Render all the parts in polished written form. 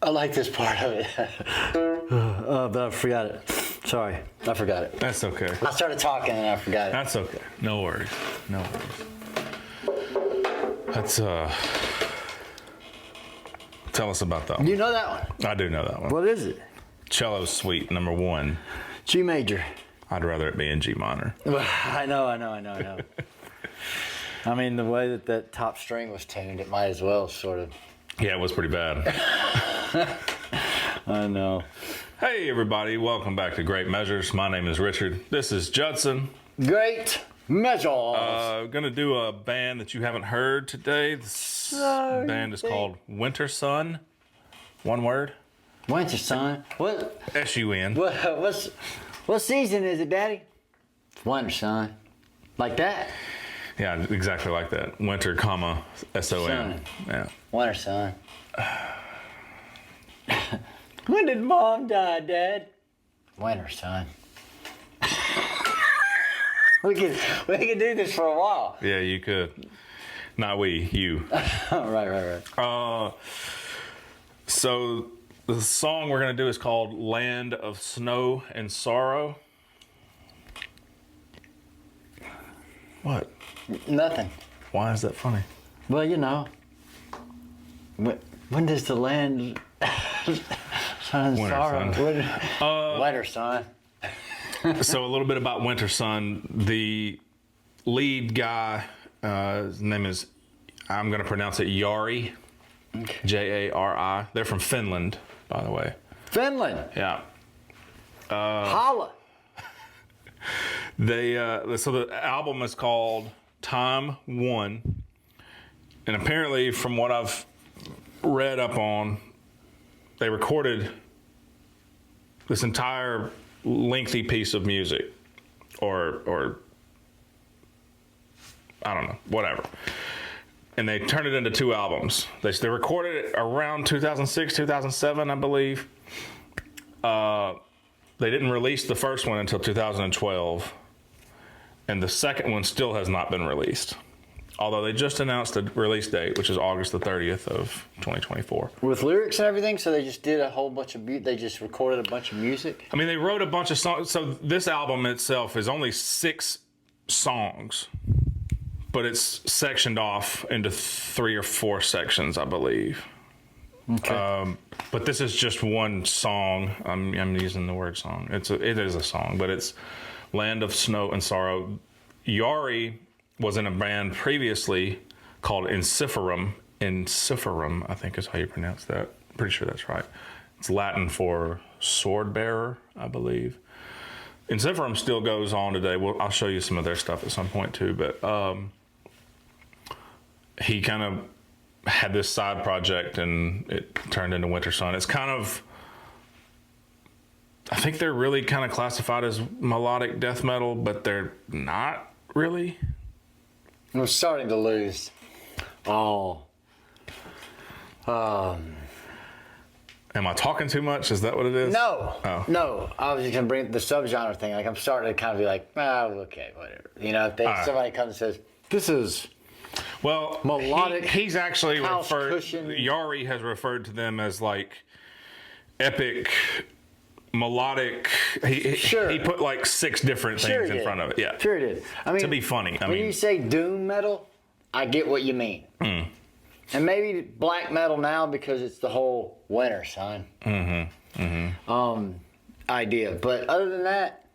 I like this part of it. But I forgot it. Sorry, I forgot it. That's okay. I started talking and I forgot it. That's okay. No worries. No worries. That's tell us about that one. You know that one? I do know that one. What is it? Cello Suite number 1. G major. I'd rather it be in G minor. I know. I mean, the way that top string was tuned, it might as well sort of. Yeah, it was pretty bad. I know. Hey everybody, welcome back to Great Measures. My name is Richard. This is Judson. Great Measures. Gonna do a band that you haven't heard today. This band is called Wintersun. One word. Wintersun. What? S-U-N. What season is it, Daddy? It's wintersun. Like that? Yeah, exactly like that. Winter, comma, S-O-N. Sun. Yeah. Wintersun. When did Mom die, Dad? Wintersun. we could do this for a while. Yeah, you could. Not we, you. Right. So the song we're going to do is called Land of Snow and Sorrow. What? Nothing. Why is that funny? Well, you know. When does the land sun and sorrow? Winter sun. So a little bit about Wintersun. The lead guy, his name is, I'm going to pronounce it Jari. Okay. J-A-R-I. They're from Finland, by the way. Finland. Yeah. Holla. So the album is called Time 1. And apparently, from what I've read up on, they recorded this entire lengthy piece of music, or I don't know, whatever. And they turned it into 2 albums. They recorded it around 2006, 2007, I believe. They didn't release the first one until 2012. And the second one still has not been released. Although they just announced the release date, which is August the 30th of 2024. With lyrics and everything, so they just did a whole bunch of they just recorded a bunch of music? I mean, they wrote a bunch of songs. So this album itself is only 6 songs, but it's sectioned off into 3 or 4 sections, I believe. Okay. But this is just one song. I'm using the word song. It is a song, but it's Land of Snow and Sorrow. Jari was in a band previously called Enciferum. Enciferum, I think is how you pronounce that. Pretty sure that's right. It's Latin for sword bearer, I believe. Enciferum still goes on today. I'll show you some of their stuff at some point too, but he kind of had this side project and it turned into Wintersun. It's kind of, I think they're really kind of classified as melodic death metal, but they're not really. I'm starting to lose. Oh. Am I talking too much? Is that what it is? No. Oh. No. I was just going to bring up the subgenre thing. Like, I'm starting to kind of be like, okay, whatever. You know, if somebody comes and says, this is melodic. He's actually referred, cushion. Jari has referred to them as like epic, melodic. He put like 6 different things in front of it. Yeah. Sure did. I mean, to be funny. When you say doom metal, I get what you mean. Mm. And maybe black metal now because it's the whole Wintersun idea. But other than that,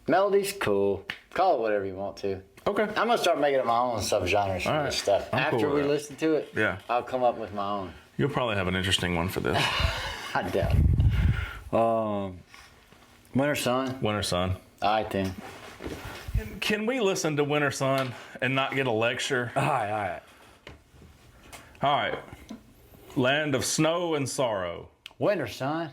melody's cool. Call it whatever you want to. Okay. I'm going to start making up my own subgenres for this stuff. I'm After cool with we that. listen to it, I'll come up with my own. You'll probably have an interesting one for this. I doubt it. Wintersun. Wintersun. All right, then. Can we listen to Wintersun and not get a lecture? All right. All right. Land of Snow and Sorrow. Wintersun.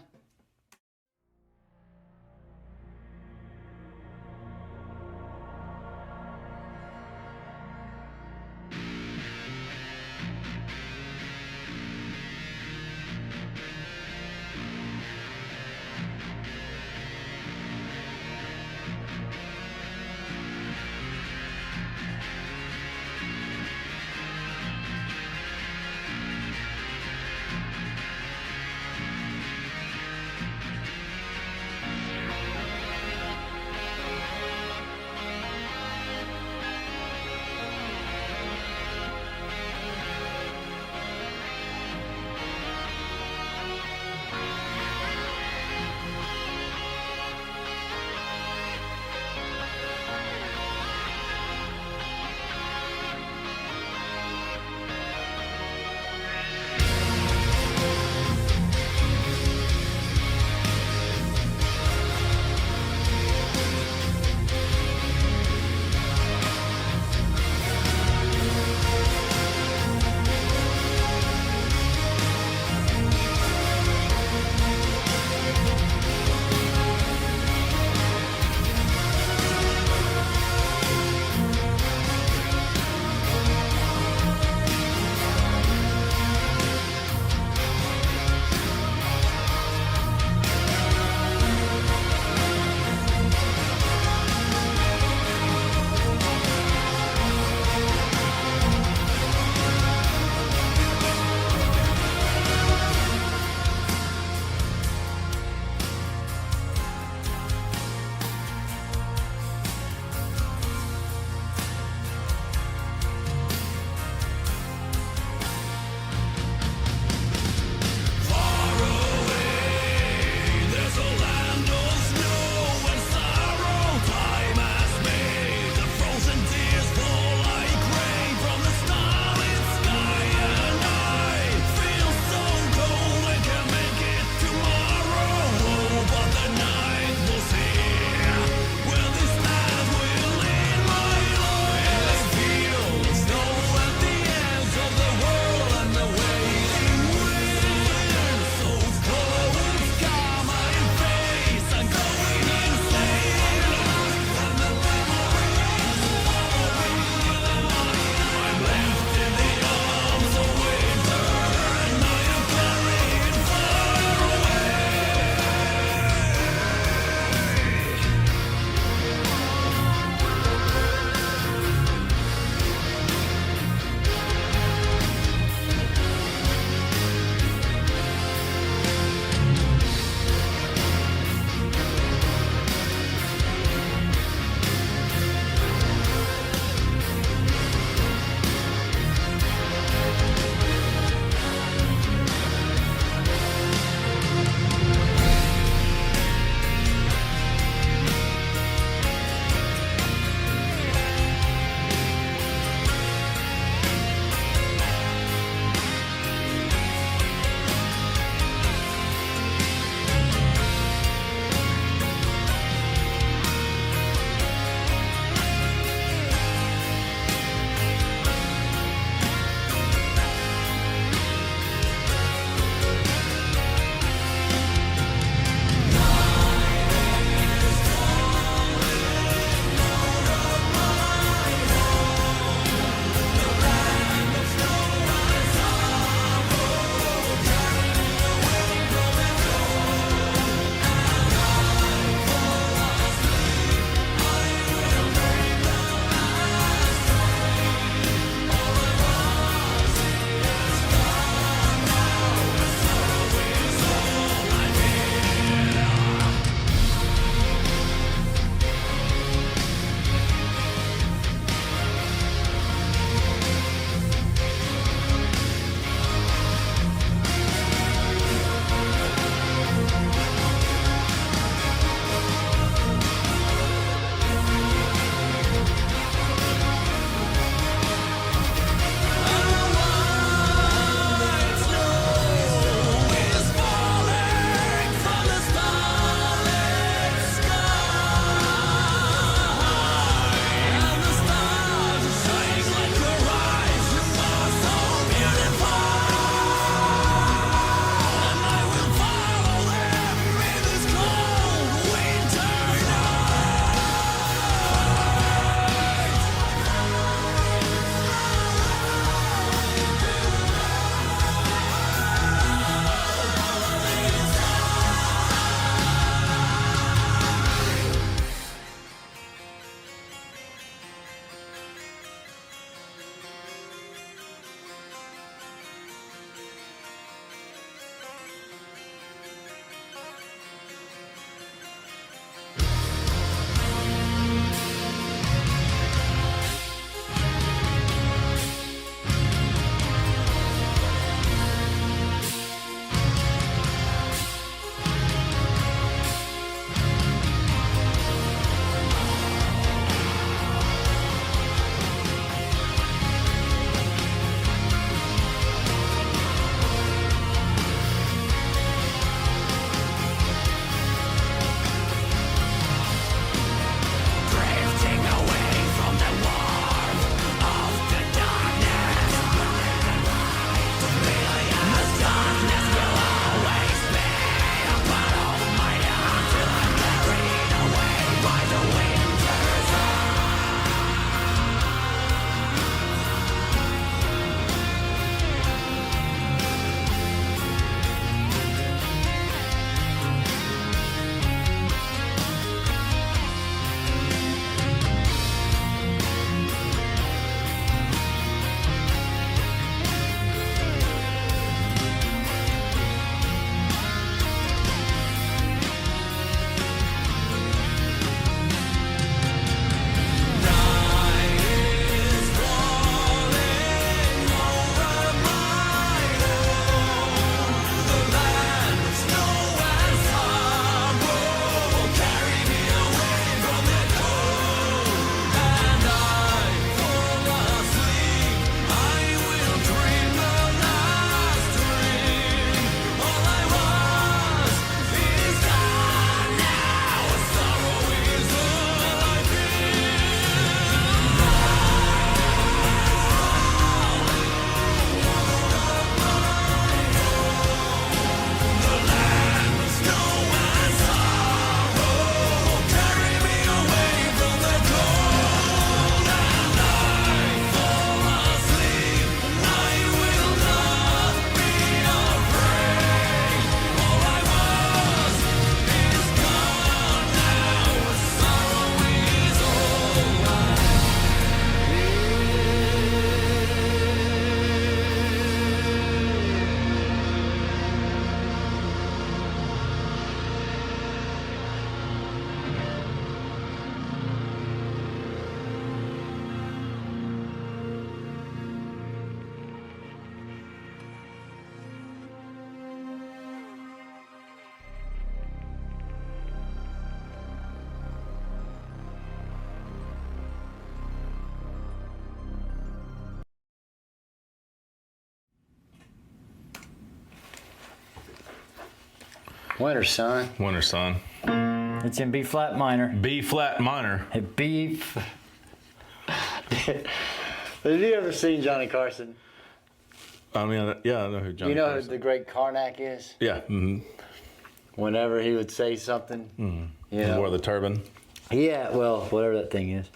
Wintersun. Wintersun. It's in B flat minor. B flat minor. Have you ever seen Johnny Carson? I mean, yeah, I know who Johnny. You know Carson. who the great Karnak is? Yeah. Mm-hmm. Whenever he would say something, He wore the turban. Yeah, well, whatever that thing is,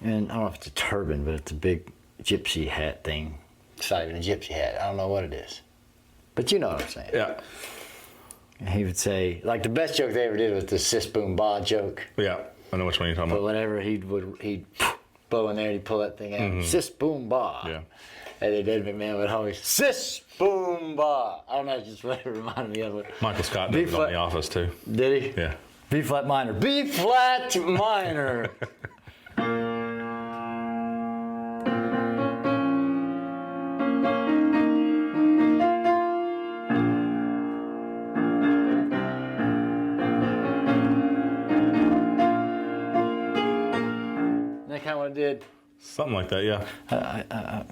and I don't know if it's a turban, but it's a big gypsy hat thing. It's not even a gypsy hat. I don't know what it is, but you know what I'm saying. Yeah. And he would say, like, the best joke they ever did was the sis boom ba joke. Yeah, I know which one you're talking But about. whenever he'd blow in there and he'd pull that thing out, sis boom ba. Yeah. And then Ed McMahon would always, sis boom ba. I don't know, just what it reminded me of it. Michael Scott did it on The Office too. Did he? Yeah. B flat minor. B flat minor. That kind of what it did. Something like that, yeah. But I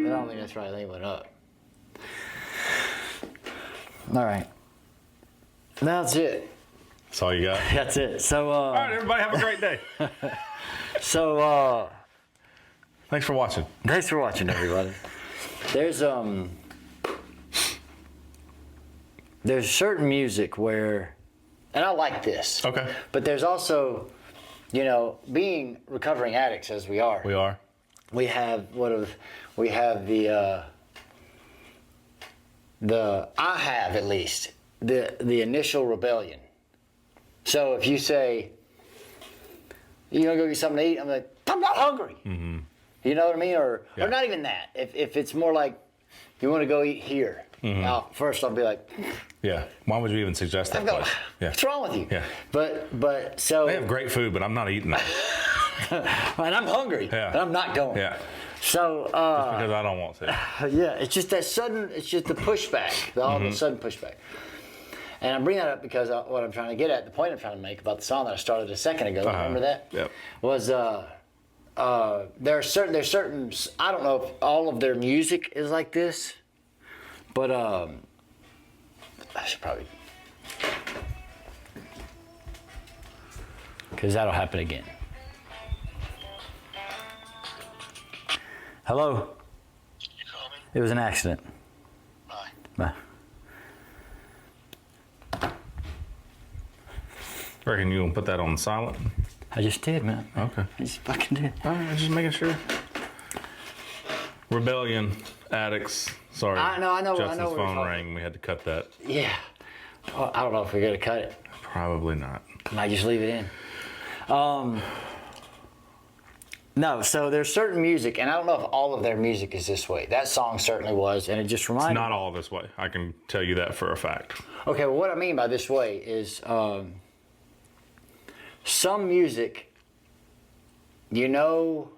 don't think that's right. I think it went up. All right. That's it. That's all you got. That's it. So, All right, everybody, have a great day. so, Thanks for watching. thanks for watching, everybody. There's certain music where, and I like this. Okay. But there's also, you know, being recovering addicts as we are. We are. We have I have at least the initial rebellion. So if you say, you gonna go get something to eat, I'm like, I'm not hungry. Mm-hmm. You know what I mean? Or not even that. If it's more like, you want to go eat here. Now, first I'll be like, Yeah. Why would you even suggest that place? Yeah. what's wrong with you? Yeah. But so. They have great food, but I'm not eating it. And I'm hungry. Yeah. And I'm not going. Yeah. So. Because I don't want to. Yeah, it's just that sudden, it's just the pushback, all the sudden pushback. And I bring that up because what I'm trying to get at, the point I'm trying to make about the song that I started a second ago, remember that? Yep. Was there's certain, I don't know if all of their music is like this, but I should probably, because that'll happen again. Hello? You call me? It was an accident. Bye. Bye. Reckon you gonna put that on silent? I just did, man. Okay. I just fucking did. All right, just making sure. Rebellion, addicts. Sorry. I know Judson's what you're phone talking- rang. We had to cut that. Yeah. Well, I don't know if we're gonna cut it. Probably not. Might just leave it in. No, so there's certain music, and I don't know if all of their music is this way. That song certainly was, and it just reminded Not all this way. I can tell you that for a fact. Okay, well, what I mean by this way is some music, you know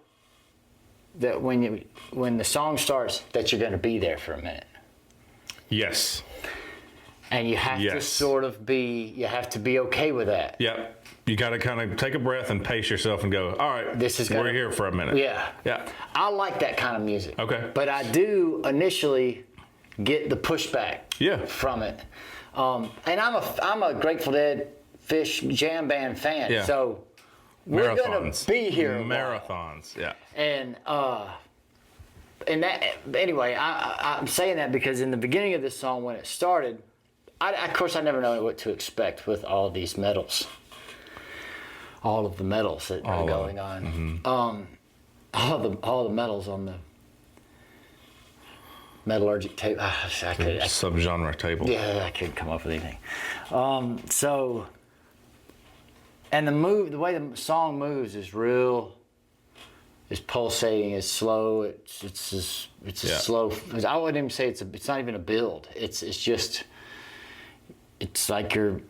that when the song starts, that you're going to be there for a minute. Yes. And you have to sort of you have to be okay with that. Yep. You got to kind of take a breath and pace yourself and go, all right, we're here for a minute. Yeah. Yeah. I like that kind of music. Okay. But I do initially get the pushback from it. And I'm a Grateful Dead Fish jam band fan. Yeah. So we're going to be here. Marathons, yeah. And that, anyway, I'm saying that because in the beginning of this song, when it started, of course, I never know what to expect with all these medals. All of the medals that are going on. Mm-hmm. All the medals on the metallurgic table. Subgenre table. Yeah, I couldn't come up with anything. And the way the song moves is real. It's pulsating. It's slow. It's slow. I wouldn't even say it's not even a build. It's just. It's like you're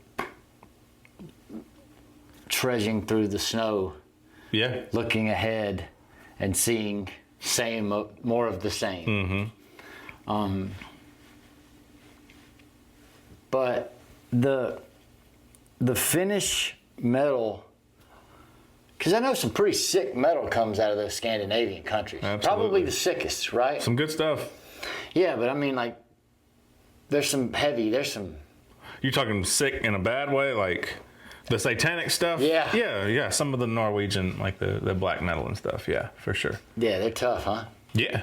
trudging through the snow. Yeah. Looking ahead and seeing more of the same. Mm-hmm. But the Finnish metal, because I know some pretty sick metal comes out of those Scandinavian countries. Absolutely. Probably the sickest, right? Some good stuff. Yeah, but I mean, like, there's some heavy. There's some. You talking sick in a bad way, like the satanic stuff? Yeah. Yeah. Some of the Norwegian, like the black metal and stuff. Yeah, for sure. Yeah, they're tough, huh? Yeah.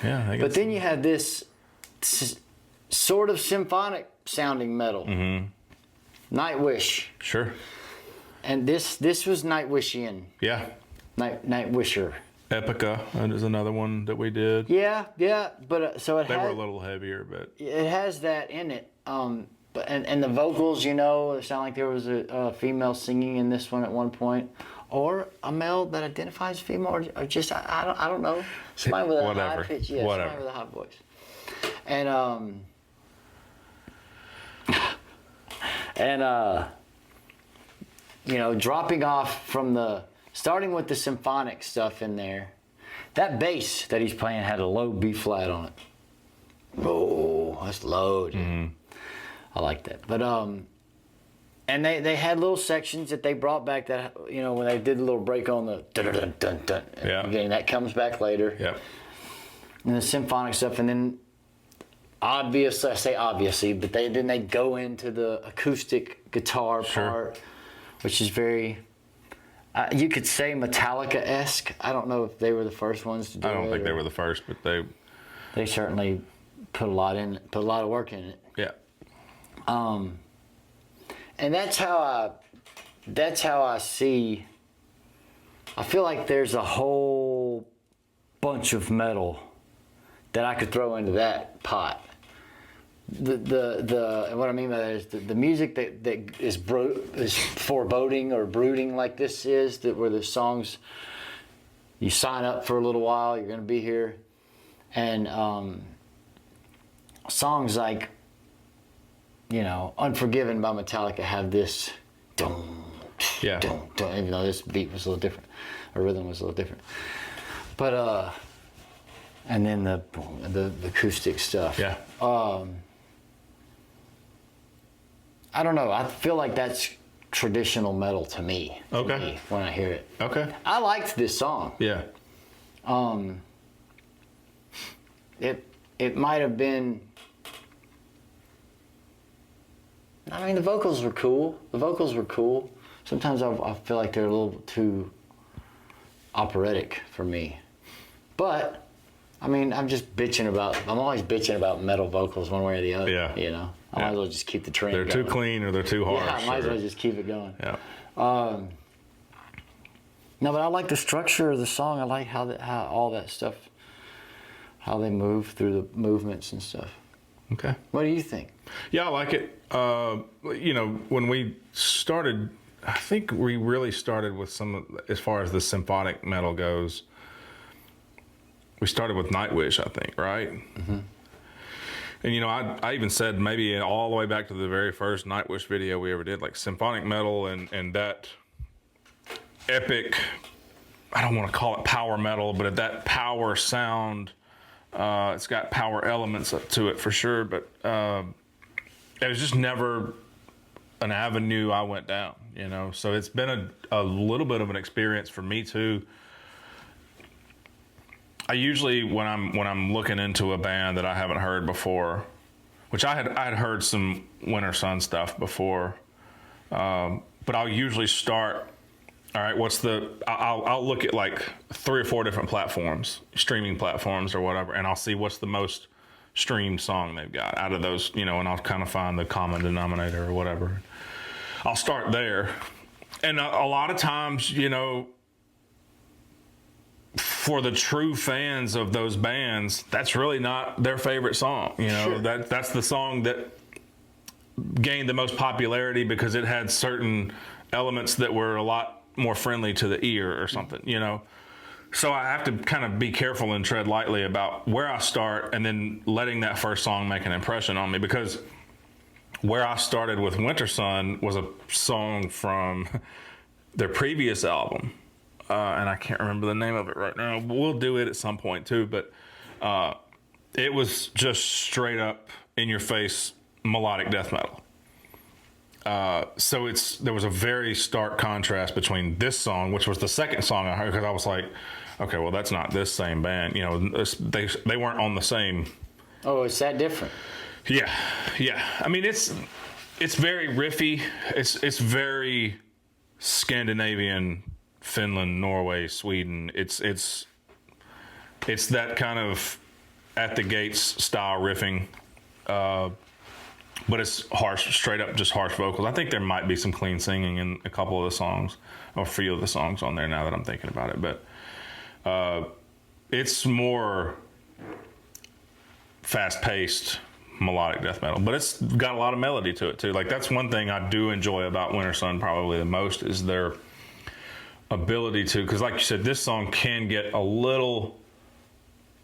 But then you have this sort of symphonic sounding metal. Nightwish. Sure. And this was Nightwishian. Yeah. Nightwisher. Epica is another one that we did. Yeah, but so They were a little heavier, but it has that in it. But and the vocals, it sound like there was a female singing in this one at one point, or a male that identifies female, or just I don't know. Somebody with a Whatever. high pitch, Whatever. Somebody with a high voice, and dropping off from starting with the symphonic stuff in there. That bass that he's playing had a low B flat on it. Oh, that's low, dude. I like that. But and they had little sections that they brought back that when they did a little break on the dun dun dun dun. Yeah. Again, that comes back later. yeah. And the symphonic stuff, and then obviously, I say obviously, but then they go into the acoustic guitar part, which is very. You could say Metallica-esque. I don't know if they were the first ones to do it. I don't think they were the first, but They certainly put a lot of work in it. Yeah. And that's how I see. I feel like there's a whole bunch of metal that I could throw into that pot. And what I mean by that is the music that is foreboding or brooding like this is, where the songs you sign up for a little while, you're going to be here, and songs like Unforgiven by Metallica have this dum, even though this beat was a little different, or rhythm was a little different, but and then the acoustic stuff. Yeah. I don't know. I feel like that's traditional metal to me. Okay. When I hear it. Okay. I liked this song. Yeah. It might have been. I mean, the vocals were cool. Sometimes I feel like they're a little too operatic for me. But, I mean, I'm always bitching about metal vocals one way or the other. Yeah. I might as well just keep the train They're going. too clean or they're too harsh. Yeah, I might as well just keep it going. Yeah. No, but I like the structure of the song. I like how all that stuff, how they move through the movements and stuff. Okay. What do you think? Yeah, I like it. When we started, I think we really started with as far as the symphonic metal goes, we started with Nightwish, I think, right? Mm-hmm. And, I even said maybe all the way back to the very first Nightwish video we ever did, like symphonic metal and that epic, I don't want to call it power metal, but that power sound, it's got power elements up to it for sure, but it was just never an avenue I went down, So it's been a little bit of an experience for me too. I usually, when I'm looking into a band that I haven't heard before, which I had heard some Wintersun stuff before, but I'll usually start. All right, I'll look at like 3 or 4 different platforms, streaming platforms or whatever, and I'll see what's the most streamed song they've got out of those, and I'll kind of find the common denominator or whatever. I'll start there, and a lot of times, for the true fans of those bands, that's really not their favorite song. Sure. That's the song that gained the most popularity because it had certain elements that were a lot more friendly to the ear or something, So I have to kind of be careful and tread lightly about where I start and then letting that first song make an impression on me, because where I started with Wintersun was a song from their previous album. And I can't remember the name of it right now. We'll do it at some point too, but it was just straight up in your face melodic death metal. So there was a very stark contrast between this song, which was the second song I heard, because I was like, okay, well, that's not this same band. They weren't on the same. Oh, it's that different. Yeah, yeah. I mean, it's very riffy. It's very Scandinavian, Finland, Norway, Sweden. It's that kind of at the gates style riffing, but it's harsh, straight up just harsh vocals. I think there might be some clean singing in a couple of the songs, or a few of the songs on there now that I'm thinking about it. But it's more fast-paced melodic death metal, but it's got a lot of melody to it too. Like, that's one thing I do enjoy about Wintersun probably the most, is their ability to, because like you said, this song can get a little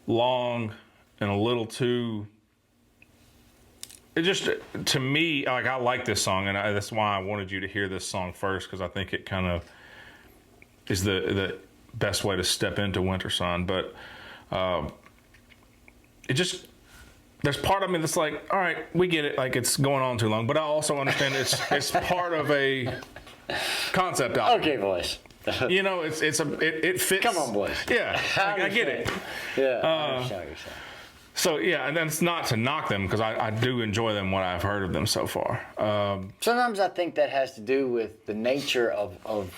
long and a little too, it just, to me, like, I like this song, and that's why I wanted you to hear this song first, because I think it kind of is the best way to step into Wintersun. But it just, there's part of me that's like, all right, we get it, like, it's going on too long, but I also understand it's part of a concept album. Okay, boys. You know, it fits. Come on, boys. Yeah, I get it. Yeah, I understand what you're saying. So yeah, and that's not to knock them, because I do enjoy them, what I've heard of them so far. Sometimes I think that has to do with the nature of.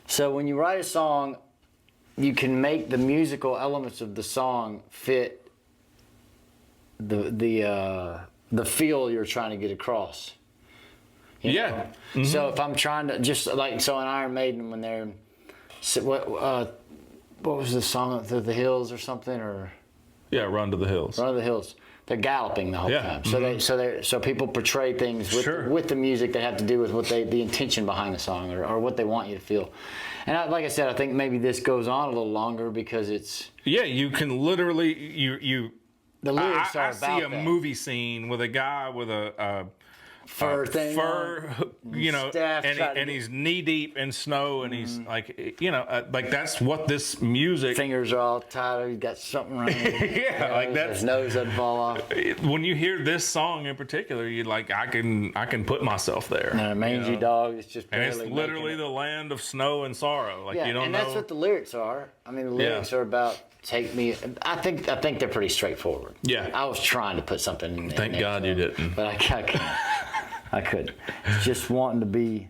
So when you write a song, you can make the musical elements of the song fit the feel you're trying to get across. You know? Mm-hmm. So if I'm trying to, just like, so in Iron Maiden, when they're, what was the song, Through the Hills or something, or? Yeah, Run to the Hills. Run to the Hills. They're galloping the whole time. So Mm-hmm. so people portray things with the music that have to do with what the intention behind the song, or what they want you to feel. And like I said, I think maybe this goes on a little longer because it's. Yeah, you can literally The lyrics are I about see a that. movie scene with a guy with a Fur thing fur, you know, staff and he's knee deep in snow, and he's like, you know, like, that's what this music. Fingers are all tied. He's got something wrong. Yeah, like that's, his nose doesn't fall off. when you hear this song in particular, you like, I can put myself there. And a mangy dog is just And barely it's literally making it. the land of snow and sorrow. Like, Yeah, you don't and know. that's what the lyrics are. I mean, the lyrics are about take me. I think they're pretty straightforward. Yeah. I was trying to put something in there. Thank God you didn't. But I couldn't. I couldn't. It's just wanting to be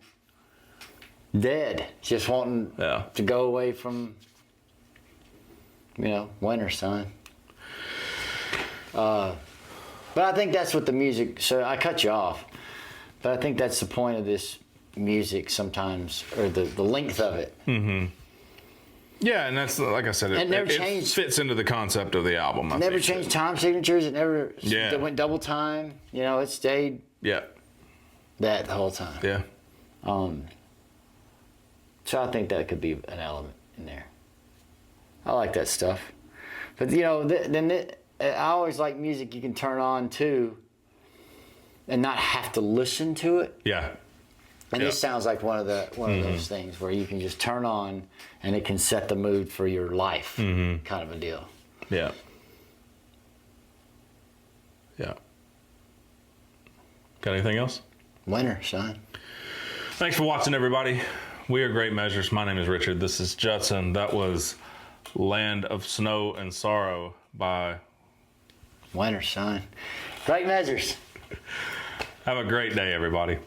dead. Just wanting to go away from, Wintersun. But I think that's what the music. So I cut you off. But I think that's the point of this music sometimes, or the length of it. Mm-hmm. Yeah, and that's, like I said, it fits into the concept of the album. Never changed time signatures. It never. Yeah. It went double time. It stayed. Yeah. That the whole time. Yeah. So I think that could be an element in there. I like that stuff. But I always like music you can turn on too, and not have to listen to it. Yeah. And this sounds like one of those things where you can just turn on and it can set the mood for your life, kind of a deal. Yeah. Yeah. Got anything else? Wintersun. Thanks for watching, everybody. We are Great Measures. My name is Richard. This is Judson. That was Land of Snow and Sorrow by Wintersun. Great Measures. Have a great day, everybody.